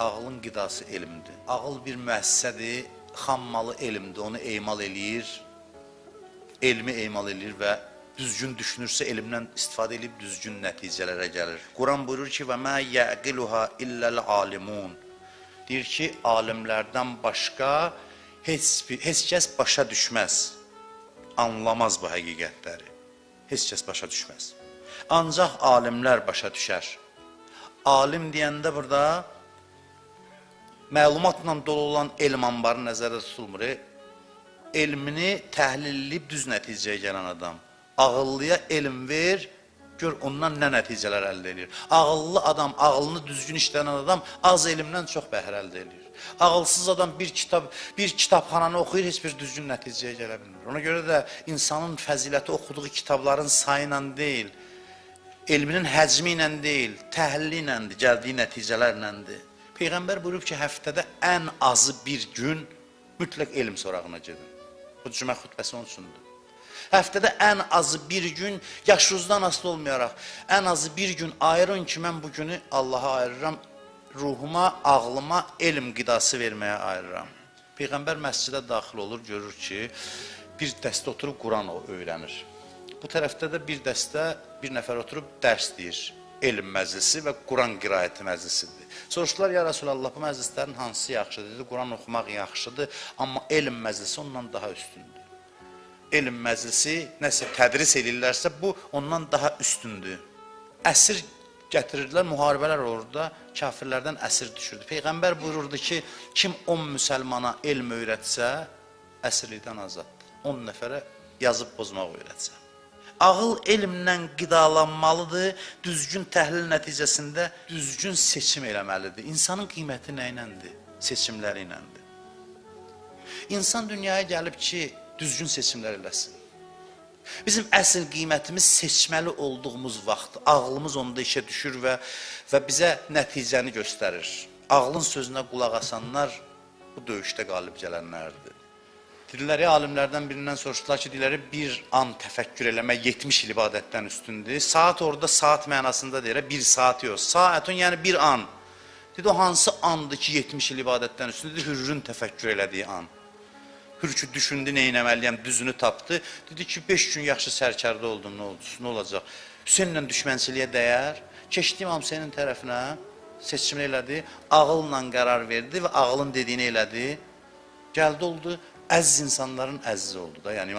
ağılın qidası elmdir. Ağıl bir müəssisədir, xammalı elmdir, onu emal eləyir, elmi emal eləyir və düzgün düşünürsə elmdən istifadə edib düzgün nəticələrə gəlir. Quran buyurur ki, və mə yəqiluha illəl-alimun. Deyir ki, alimlərdən başqa heç kəs başa düşməz, anlamaz bu həqiqətləri. Heç kəs başa düşməz. Ancaq alimlər başa düşər. Alim deyəndə burada məlumatla dolu olan elm anbarı nəzərdə tutulmur. Elmini təhlil edib düz nəticəyə gələn adam. Ağıllıya elm ver, gör ondan nə nəticələr əldə edir. Ağıllı adam, ağılını düzgün işlənən adam az elmdən çox bəhr əldə edir. Ağılsız adam bir kitabxananı oxuyur, heç bir düzgün nəticəyə gələ bilmir. Ona görə də insanın fəziləti oxuduğu kitabların sayı ilə deyil, elminin həcmi ilə deyil, təhlili iləndir, gəldiyi nəticələrləndir. Peyğəmbər buyurub ki, həftədə ən azı bir gün mütləq elm sorağına gedin. Bu cümə xütbəsi onun üçündür. Həftədə ən azı bir gün, yaşınızdan asılı olmayaraq, ən azı bir gün ayırın ki, mən bu günü Allaha ayırıram, ruhuma, ağlıma elm qidası verməyə ayırıram. Peyğəmbər məscidə daxil olur, görür ki, bir dəstə oturub Quran öyrənir. Bu tərəfdə də bir nəfər oturub dərs deyir, elm məclisi və Quran qiraəti məclisidir. Soruşdular, ya Rasulallah, bu məclislərin hansı yaxşıdır? Dedi, Quran oxumaq yaxşıdır, amma elm məclisi ondan daha üstündür. Elm məclisi nəsə tədris edirlərsə, bu ondan daha üstündür. Əsir gətirirlər, müharibələr orada kafirlərdən əsir düşürdü. Peyğəmbər buyururdu ki, kim 10 müsəlmana elm öyrətsə, əsirlikdən azaddır. 10 nəfərə yazıb pozmaq öyrətsə. Ağıl elmlə qidalanmalıdır, düzgün təhlil nəticəsində düzgün seçim eləməlidir. İnsanın qiyməti nə iləndir? Seçimləri iləndir. İnsan dünyaya gəlib ki, düzgün seçimlər eləsin. Bizim əsl qiymətimiz seçməli olduğumuz vaxt, ağlımız onda işə düşür və bizə nəticəni göstərir. Ağlın sözünə qulaq asanlar bu döyüşdə qalib gələnlərdir. Dilləri alimlərdən birindən soruşdular ki, dilləri bir an təfəkkür eləmək 70 il ibadətdən üstündür. Saat orada saat mənasında deyir, bir saat yox. Saatun yəni bir an. Dedi, o hansı andır ki 70 il ibadətdən üstündür? Hürrün təfəkkür elədiyi an. Hür ki, düşündü, neynəməliyəm, düzünü tapdı. Dedi ki, 5 gün yaxşı sərkərdə oldum, nə olacaq? Hüseynlə düşmənçiliyə dəyər. Keçdiyim Hamsenin tərəfinə seçimini elədi, ağılla qərar verdi və ağılın dediyini elədi. Gəldi oldu, əziz insanların əzizi oldu da, yəni